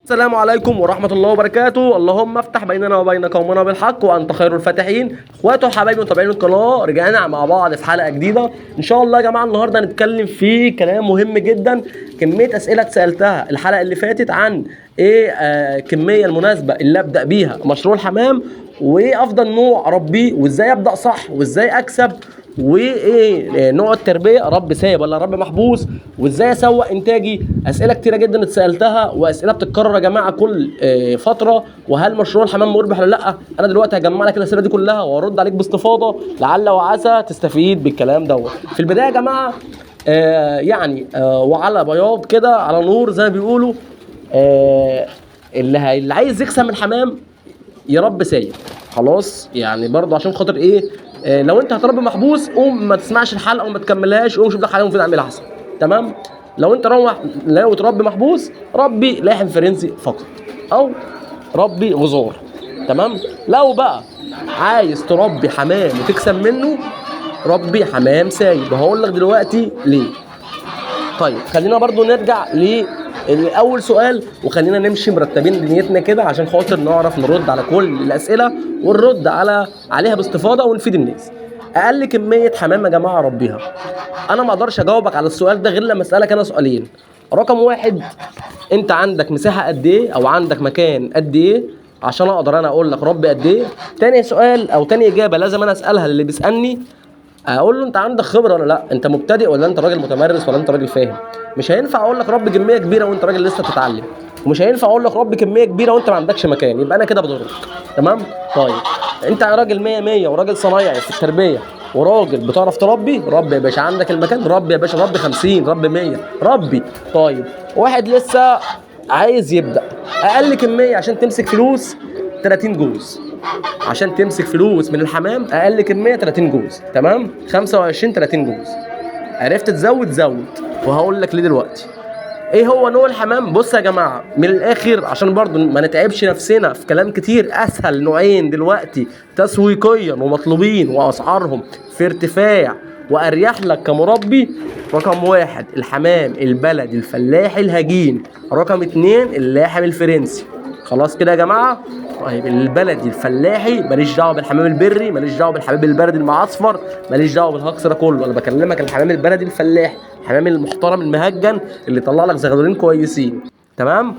السلام عليكم ورحمة الله وبركاته. اللهم افتح بيننا وبين قومنا بالحق وأنت خير الفاتحين. اخواتي وحبايبي متابعين القناة، رجعنا مع بعض في حلقة جديدة إن شاء الله يا جماعة. النهاردة هنتكلم في كلام مهم جدا. كمية أسئلة اتسألتها الحلقة اللي فاتت عن إيه الكمية المناسبة اللي أبدأ بيها مشروع الحمام، وإيه أفضل نوع أربيه، وإزاي أبدأ صح، وإزاي أكسب، وايه نوع التربيه، رب سايب ولا رب محبوس، وازاي اسوق انتاجي. اسئله كتيره جدا اتسالتها، واسئله بتتكرر يا جماعه كل فتره. وهل مشروع الحمام مربح ولا لا؟ انا دلوقتي هجمع لك الاسئله دي كلها وارد عليك باستفاضه، لعل وعسى تستفيد بالكلام دوت. في البدايه يا جماعه وعلى بياض كده، على نور زي ما بيقولوا، اللي عايز يكسب من الحمام يا رب سايب خلاص. يعني برضه عشان خاطر ايه، لو انت هتربي محبوس قوم ما تسمعش الحلقه وما تكملهاش، قوم شوف لك حاجه مفيده اعملها احسن. تمام. لو انت لو تربي محبوس، ربي لاحم فرنسي فقط، او ربي غزار. تمام. لو بقى عايز تربي حمام وتكسب منه، ربي حمام سايب. هقول لك دلوقتي ليه. طيب خلينا برضو نرجع لأول سؤال، وخلينا نمشي مرتبين دنيتنا كده عشان خاطر نعرف نرد على كل الأسئلة ونرد عليها باستفاضة ونفيد الناس. أقل كمية حمام يا جماعة ربيها. أنا ما أقدرش أجاوبك على السؤال ده غير لما أسألك أنا سؤالين. رقم واحد، أنت عندك مساحة قد إيه، أو عندك مكان قد إيه، عشان أقدر أنا أقول لك ربي قد إيه. تاني سؤال أو تاني إجابة لازم أنا أسألها للي بيسألني، اقول له انت عندك خبره ولا لا، انت مبتدئ ولا انت راجل متمرس ولا انت راجل فاهم. مش هينفع اقول لك رب كميه كبيره وانت راجل لسه بتتعلم، ومش هينفع اقول لك رب كميه كبيره وانت ما عندكش مكان، يبقى انا كده بضرك. تمام. طيب انت راجل 100 100 وراجل صنايعي في التربيه وراجل بتعرف تربي، ربي يا باشا عندك المكان، ربي يا باشا، ربي 50، ربي 100، ربي. طيب واحد لسه عايز يبدا، اقل كميه عشان تمسك فلوس 30 جوز. عشان تمسك فلوس من الحمام اقل كميه 30 جوز. تمام. 25 30 جوز. عرفت تزود زود، وهقول لك ليه دلوقتي. ايه هو نوع الحمام؟ بص يا جماعه من الاخر عشان برضو ما نتعبش نفسنا في كلام كتير. اسهل نوعين دلوقتي تسويقيا ومطلوبين واسعارهم في ارتفاع واريح لك كمربي: رقم واحد الحمام البلدي الفلاحي الهجين، رقم اتنين اللاحم الفرنسي. خلاص كده يا جماعه. طيب البلدي الفلاحي ماليش دعوه بالحمام البري، ماليش دعوه بالحمام البلدي المعصفر، ماليش دعوه بالهكس ده كله. انا بكلمك الحمام البلدي الفلاحي، الحمام المحترم المهجن اللي يطلع لك زغلولين كويسين. تمام.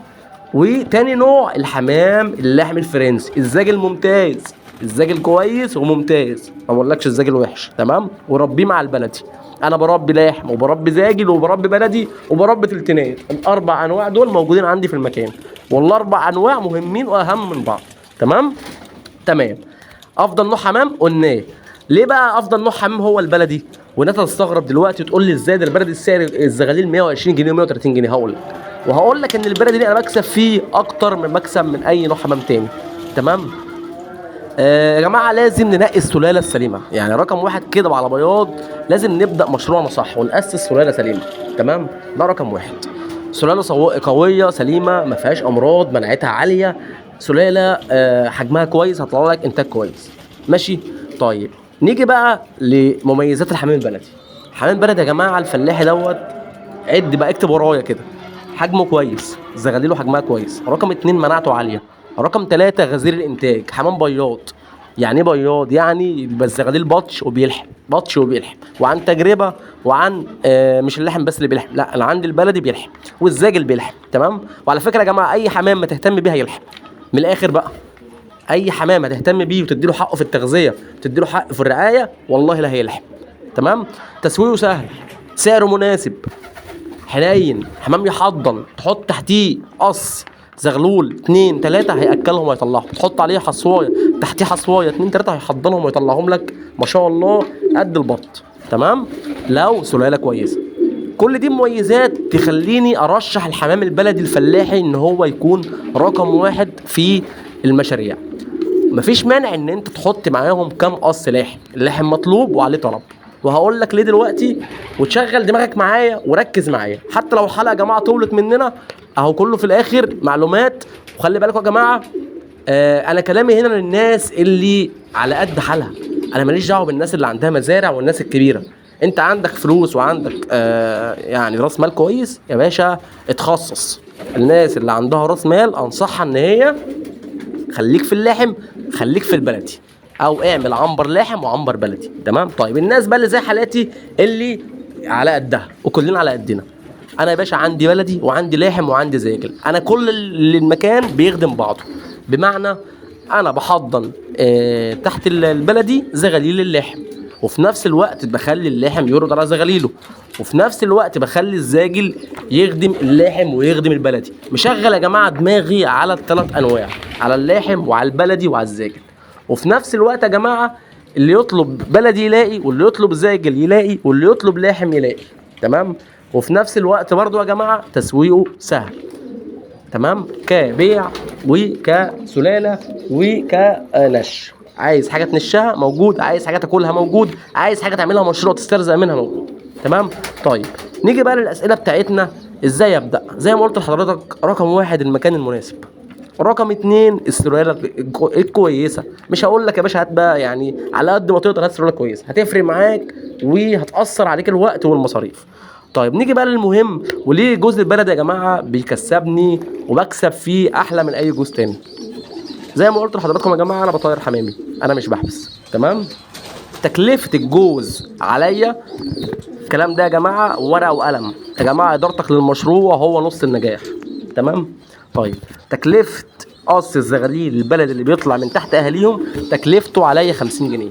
وتاني نوع الحمام اللحم الفرنسي، الزاج الممتاز، الزاج الكويس وممتاز، ما بقولكش الزاج الوحش. تمام. وربيه مع البلدي. انا بربي لاحم وبربي زاجل وبربي بلدي وبربي تلتينات. الاربع انواع دول موجودين عندي في المكان، والاربع انواع مهمين واهم من بعض. تمام. افضل نوع حمام قلناه. ليه بقى افضل نوع حمام هو البلدي؟ والناس هتستغرب دلوقتي تقول لي ازاي ده البلدي السعر الزغاليل 120 جنيه و130 جنيه. هقول لك ان البلدي دي انا بكسب فيه اكتر من مكسب من اي نوع حمام تاني. تمام. يا جماعه لازم ننقي السلاله السليمه. يعني رقم واحد كده على بياض، لازم نبدا مشروعنا صح وناسس سلاله سليمه. تمام. ده رقم واحد. سلاله قويه سليمه ما فيهاش امراض، مناعتها عاليه، سلاله حجمها كويس، هتطلع لك انتاج كويس. ماشي. طيب نيجي بقى لمميزات الحمام البلدي. الحمام البلدي يا جماعه الفلاحي دوت، عد بقى اكتب ورايا كده: حجمه كويس، زغاليله حجمها كويس، رقم اتنين مناعته عاليه، رقم تلاتة غزير الانتاج، حمام بياض. يعني ايه بياض؟ يعني بس زغاليل بطش وبيلحم، بطش وبيلحم. وعن تجربه وعن مش اللحم بس اللي بيلحم، لا انا عندي البلدي بيلحم والزاجل بيلحم. تمام. وعلى فكره يا جماعه اي حمام ما تهتم بيها يلحم. من الاخر بقى، اي حمام هتهتم بيه وتديله حقه في التغذيه، تديله حقه في الرعايه، والله لا هيلحم. تمام. تسويقه سهل، سعره مناسب، حنين، حمام يحضن، تحط تحتيه قص زغلول 2 3 هياكلهم ويطلعهم، تحط عليه حصوايه تحتيه حصوايه 2 3 هيحضنهم ويطلعهم لك ما شاء الله قد البط. تمام. لو سلاله كويسه. كل دي مميزات تخليني ارشح الحمام البلدي الفلاحي ان هو يكون رقم واحد في المشاريع. مفيش مانع ان انت تحط معاهم كام قص لاحم، اللحم مطلوب وعليه طلب، وهقول لك ليه دلوقتي. وتشغل دماغك معايا وركز معايا، حتى لو الحلقه يا جماعه طولت مننا اهو كله في الاخر معلومات. وخلي بالكم يا جماعه، انا كلامي هنا للناس اللي على قد حالها، انا ماليش دعوه بالناس اللي عندها مزارع والناس الكبيره. انت عندك فلوس وعندك يعني راس مال كويس يا باشا، اتخصص الناس اللي عندها راس مال انصحها ان هي خليك في اللحم، خليك في البلدي، او اعمل عنبر لحم وعنبر بلدي. تمام. طيب الناس بقى اللي زي حالاتي اللي على قدها وكلنا على قدنا، انا يا باشا عندي بلدي وعندي لاحم وعندي زاجل، انا كل اللي المكان بيخدم بعضه. بمعنى انا بحضن تحت البلدي زغاليل اللحم، وفي نفس الوقت بخلي اللحم يرد على زغاليله، وفي نفس الوقت بخلي الزاجل يخدم اللحم ويخدم البلدي. مشغل يا جماعه دماغي على الثلاث انواع، على اللحم وعلى البلدي وعلى الزاجل. وفي نفس الوقت يا جماعه اللي يطلب بلدي يلاقي، واللي يطلب زاجل يلاقي، واللي يطلب لحم يلاقي. تمام. وفي نفس الوقت برضو يا جماعه تسويقه سهل. تمام. كبيع وكسلاله وكنش. عايز حاجه تنشها موجود، عايز حاجه تاكلها موجود، عايز حاجه تعملها مشروع تسترزق منها موجود. تمام. طيب نيجي بقى للاسئله بتاعتنا. ازاي ابدا؟ زي ما قلت لحضرتك، رقم 1 المكان المناسب، رقم 2 السلاله الكويسه. مش هقول لك يا باشا هات بقى يعني على قد ما تقدر هات سلاله كويسه، هتفرق معاك وهتاثر عليك الوقت والمصاريف. طيب نيجي بقى للمهم، وليه جوز البلد يا جماعه بيكسبني وبكسب فيه احلى من اي جوز تاني؟ زي ما قلت لحضراتكم يا جماعه انا بطير حمامي، انا مش بحبس. تمام. تكلفه الجوز عليا الكلام ده يا جماعه ورقه وقلم يا جماعه، ادارتك للمشروع هو نص النجاح. تمام. طيب تكلفه قص الزغاليل البلد اللي بيطلع من تحت اهاليهم تكلفته عليا 50 جنيه،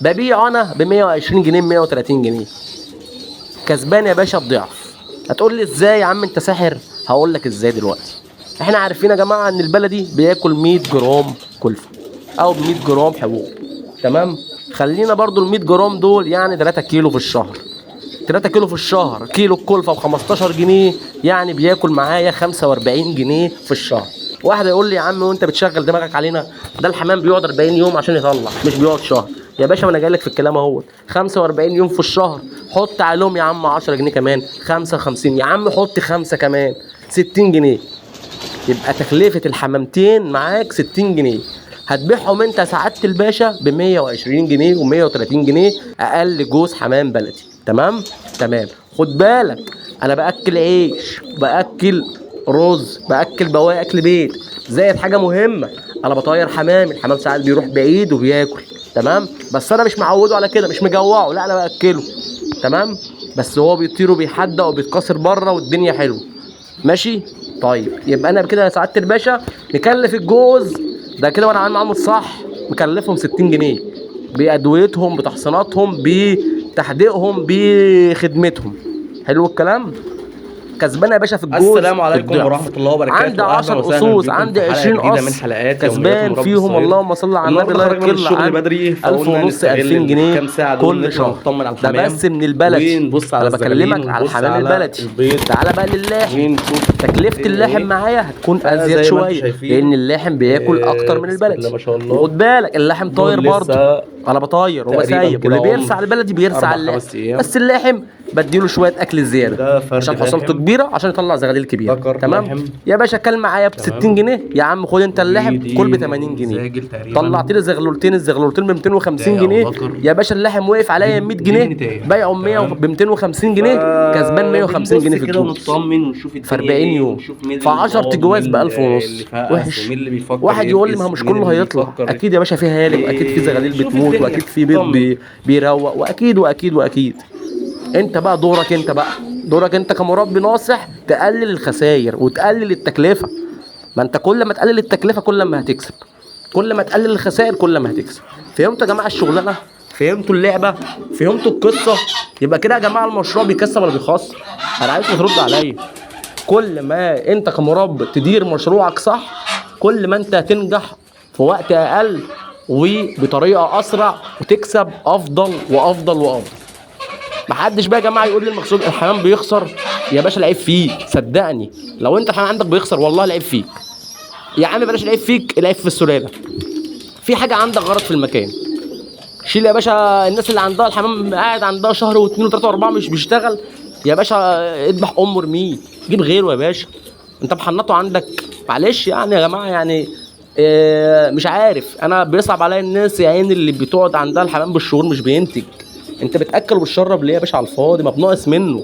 ببيع انا ب 120 جنيه 130 جنيه، كسبان يا باشا الضعف. هتقول لي ازاي يا عم انت ساحر؟ هقول لك ازاي دلوقتي. احنا عارفين يا جماعه ان البلدي بياكل 100 جرام كلفه او 100 جرام حبوب. تمام. خلينا برضو ال 100 جرام دول يعني 3 كيلو في الشهر. 3 كيلو في الشهر، كيلو الكلفه ب 15 جنيه، يعني بياكل معايا 45 جنيه في الشهر. واحد يقول لي يا عم وانت بتشغل دماغك علينا، ده الحمام بيقعد 40 يوم عشان يطلع، مش بيقعد شهر يا باشا. ما انا جاي لك في الكلام اهوت. 45 يوم في الشهر، حط عليهم يا عم 10 جنيه كمان، 55 يا عم، حط 5 كمان، 60 جنيه. يبقى تكلفه الحمامتين معاك 60 جنيه. هتبيعهم انت يا سعاده الباشا ب 120 جنيه و130 جنيه اقل جوز حمام بلدي. تمام. تمام. خد بالك انا باكل عيش، باكل رز، باكل بواقي اكل بيت، زائد حاجه مهمه انا بطير حمام. الحمام ساعات بيروح بعيد وبياكل. تمام. بس انا مش معوده على كده، مش مجوعه، لا انا باكله. تمام. بس هو بيطير وبيحدق وبيتكسر بره والدنيا حلوه. ماشي. طيب يبقى انا كده يا سعاده الباشا مكلف الجوز ده كده وانا عامل صح مكلفهم 60 جنيه بادويتهم بتحصيناتهم بتحديقهم بخدمتهم. حلو الكلام. كسبان يا باشا في الجوز. السلام عليكم ورحمه الله وبركاته. عندي 10 قصوص، عندي 20 قص كسبان فيهم. اللهم صل على النبي. لا يكل الشغل بدري 1000 ونص 2000 جنيه كام ساعه كل شهر. نطمن على ده الحمام بس من البلدي. ونبص على انا بكلمك على الحمام البلدي. تعالى بقى للاحم. تكلفه اللحم معايا هتكون ازيد شويه لان اللحم بياكل اكتر من البلدي. ما شاء الله. وخد بالك اللحم طاير برضه، انا بطاير هو سايب، واللي بيرسع على البلدي بيرسع على اللحم. بس اللحم بديله شويه اكل زياده عشان حصلته كبيره عشان يطلع زغاليل كبيره. تمام يا باشا. كل معايا ب 60 جنيه يا عم، خد انت اللحم كل ب 80 جنيه. طلعت لي زغلولتين، الزغلولتين ب 250 جنيه يا باشا. اللحم وقف عليا 100 جنيه، بايعه 100 ب 250 جنيه، كسبان 150 جنيه في الجوز في 40 يوم، في 10 جواز ب 1000 ونص. وحش. واحد يقول لي ما هو مش كله هيطلع. اكيد يا باشا في هالك، واكيد في زغاليل بتموت، واكيد في بيض بيروق، واكيد واكيد واكيد. انت بقى دورك انت كمربي ناصح تقلل الخسائر وتقلل التكلفه. ما انت كل ما تقلل التكلفه كل ما هتكسب، كل ما تقلل الخسائر كل ما هتكسب. فهمتوا يا جماعه الشغلانه؟ فهمتوا اللعبه؟ فهمتوا القصه؟ يبقى كده يا جماعه المشروع بيكسب ولا بيخسر؟ انا عايزكم تردوا عليا. كل ما انت كمربي تدير مشروعك صح كل ما انت هتنجح في وقت اقل وبطريقه اسرع وتكسب افضل وافضل وافضل. محدش بقى يا جماعه يقول لي المقصود الحمام بيخسر. يا باشا العيب فيك، صدقني لو انت الحمام عندك بيخسر والله العيب فيك. يا عم بلاش العيب فيك، العيب في السلاله. في حاجه عندك غلط في المكان. شيل يا باشا. الناس اللي عندها الحمام قاعد عندها شهر واثنين وثلاثه واربعه مش بيشتغل، يا باشا اذبح امه ارميه، جيب غيره يا باشا. انت محنطه عندك. معلش يعني يا جماعه يعني مش عارف، انا بيصعب عليا الناس يا عيني اللي بتقعد عندها الحمام بالشهور مش بينتج. انت بتاكل وبتشرب ليه يا باشا على الفاضي؟ ما بناقص منه.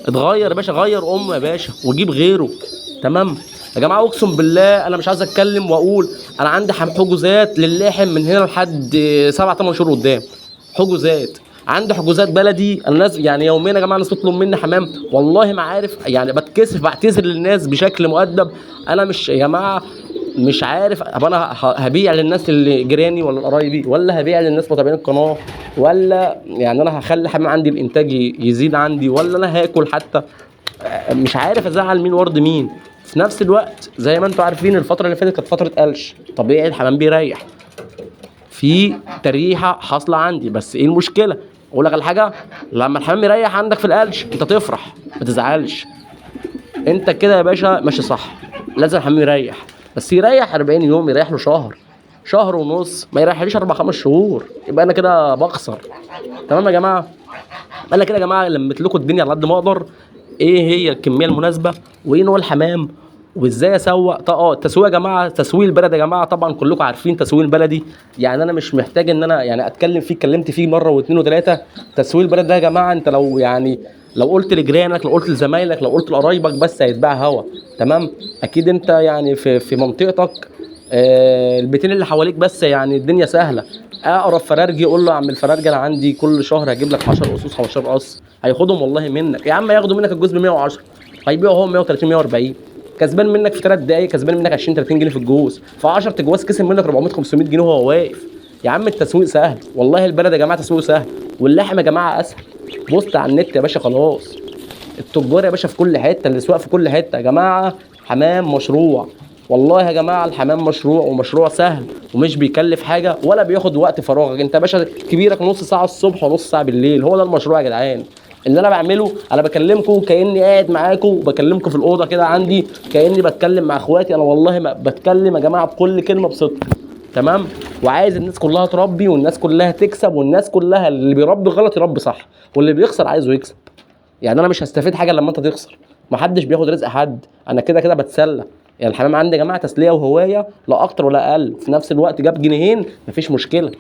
اتغير يا باشا، غير امه يا باشا وجيب غيره. تمام يا جماعه، اقسم بالله انا مش عايز اتكلم واقول انا عندي حجوزات للحم من هنا لحد 7 8 شهور قدام. حجوزات، عندي حجوزات بلدي. الناس يعني يوميا يا جماعه الناس تطلب مني حمام، والله ما عارف يعني، بتكسف بعتذر للناس بشكل مؤدب. انا مش يا جماعه مش عارف، طب انا هبيع للناس اللي جيراني ولا قرايبي، ولا هبيع للناس متابعين القناه، ولا يعني انا هخلي حمام عندي الانتاج يزيد عندي، ولا انا هاكل حتى؟ مش عارف ازعل مين وارض مين. في نفس الوقت زي ما انتم عارفين الفتره اللي فاتت كانت فتره قلش، طبيعي الحمام بيريح، في تريحه حاصله عندي. بس ايه المشكله؟ اقول لك على حاجه، لما الحمام يريح عندك في القلش انت تفرح ما تزعلش. انت كده يا باشا ماشي صح، لازم الحمام يريح، بس يريح 40 يوم، يريح له شهر، شهر ونص، ما يريحليش 4 5 شهور، يبقى انا كده بخسر. تمام يا جماعه؟ انا كده يا جماعه لميت لكم الدنيا على قد ما اقدر، ايه هي الكميه المناسبه، وايه نوع الحمام، وازاي اسوق. التسويق يا جماعه، تسويق البلد يا جماعه طبعا كلكم عارفين تسويق البلدي، يعني انا مش محتاج ان انا يعني اتكلم فيه، اتكلمت فيه مره واثنين وثلاثه. تسويق البلد ده يا جماعه انت لو يعني لو قلت لجيرانك، لو قلت لزمايلك، لو قلت لقرايبك بس هيتباع هوا. تمام؟ اكيد انت يعني في منطقتك البيتين اللي حواليك بس يعني الدنيا سهله. اقرب فرارجي قول له يا عم الفرارجي انا عندي كل شهر هجيب لك 10 قصوص 15 قص، هياخدهم والله منك يا عم، هياخدوا منك الجزء ب 110، هيبيعوا هو 130 140، كسبان منك في 3 دقايق، كسبان منك 20 30 جنيه في الجوز، في 10 تجواز كسب منك 400 500 جنيه وهو واقف. يا عم التسويق سهل والله، البلد يا جماعه تسويق سهل، واللحم يا جماعه اسهل. بص على النت يا باشا خلاص، التجار يا باشا في كل حته، الاسواق في كل حته. يا جماعه حمام مشروع، والله يا جماعه الحمام مشروع، ومشروع سهل ومش بيكلف حاجه ولا بياخد وقت فراغك. انت يا باشا كبيرك نص ساعه الصبح ونص ساعه بالليل، هو ده المشروع يا جدعان. اللي انا بعمله انا بكلمكم كاني قاعد معاكم وبكلمكم في الاوضه كده عندي، كاني بتكلم مع اخواتي. انا والله ما بتكلم يا جماعه بكل كلمه بصدق. تمام؟ وعايز الناس كلها تربي، والناس كلها تكسب، والناس كلها اللي بيربي غلط يربي صح، واللي بيخسر عايزه يكسب. يعني انا مش هستفيد حاجه لما انت تخسر، محدش بياخد رزق حد، انا كده كده بتسلى. يعني الحمام عندي يا جماعه تسليه وهوايه لا اكتر ولا اقل. في نفس الوقت جاب جنيهين مفيش مشكله،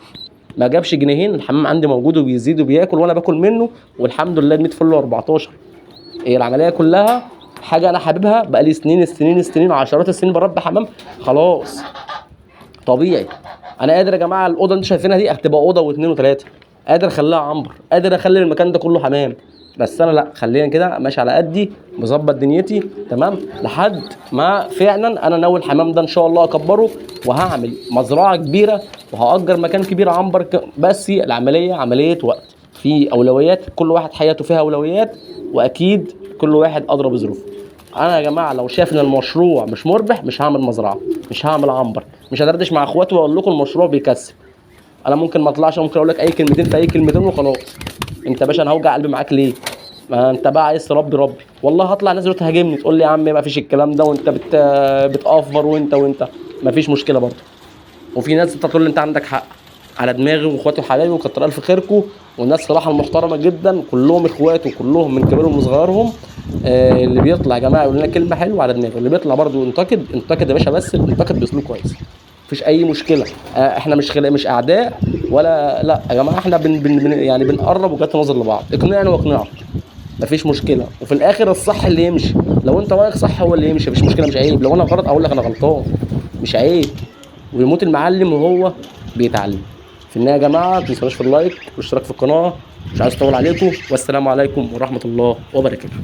ما جابش جنيهين الحمام عندي موجود وبيزيد وبياكل وانا باكل منه والحمد لله 100 فل و14. هي العمليه كلها حاجه انا حاببها، بقالي سنين عشرات السنين بربي حمام، خلاص طبيعي. انا قادر يا جماعه الاوضه اللي انتوا شايفينها دي هتبقى اوضه واثنين وثلاثه، قادر اخليها عنبر، قادر اخلي المكان ده كله حمام. بس انا لا، خلينا كده ماشي على قدي مظبط دنيتي. تمام؟ لحد ما فعلا انا ناوي الحمام ده ان شاء الله اكبره، وهعمل مزرعه كبيره، وهاجر مكان كبير عنبر بس العمليه عمليه وقت، في اولويات، كل واحد حياته فيها اولويات، واكيد كل واحد ادرى بظروفه. انا يا جماعه لو شايف ان المشروع مش مربح مش هعمل مزرعه، مش هعمل عنبر، مش هدردش مع اخواتي واقول لكم المشروع بيكسب. انا ممكن ما اطلعش، ممكن اقول لك اي كلمتين في اي كلمتين وخلاص. انت يا باشا انا هوجع قلبي معاك ليه؟ ما انت بقى عايز تربي ربي، والله هطلع ناس تهاجمني تقول لي يا عم ما فيش الكلام ده، وانت بتأفر، وانت ما فيش مشكله برضه. وفي ناس تقول لي انت عندك حق، على دماغي واخواتي وحبايبي وكتر الف خيركم، والناس صراحه المحترمه جدا كلهم اخواتي وكلهم من كبيرهم وصغيرهم. اللي بيطلع يا جماعه يقول لنا كلمه حلوه على دماغي، اللي بيطلع برضه انتقد يا باشا، بس انتقد باسلوب كويس، مفيش اي مشكله. احنا مش اعداء ولا لا يا جماعه، احنا يعني بنقرب وجهات نظر لبعض، اقنعني واقنعك، مفيش مشكله. وفي الاخر الصح اللي يمشي، لو انت رايك صح هو اللي يمشي، مفيش مشكله، مش عيب. لو انا غلط اقول لك انا غلطان، مش عيب. ويموت المعلم وهو بيتعلم. في النهايه يا جماعه ما تنسوناش في اللايك والاشتراك في القناه، مش عايز اطول عليكم، والسلام عليكم ورحمه الله وبركاته.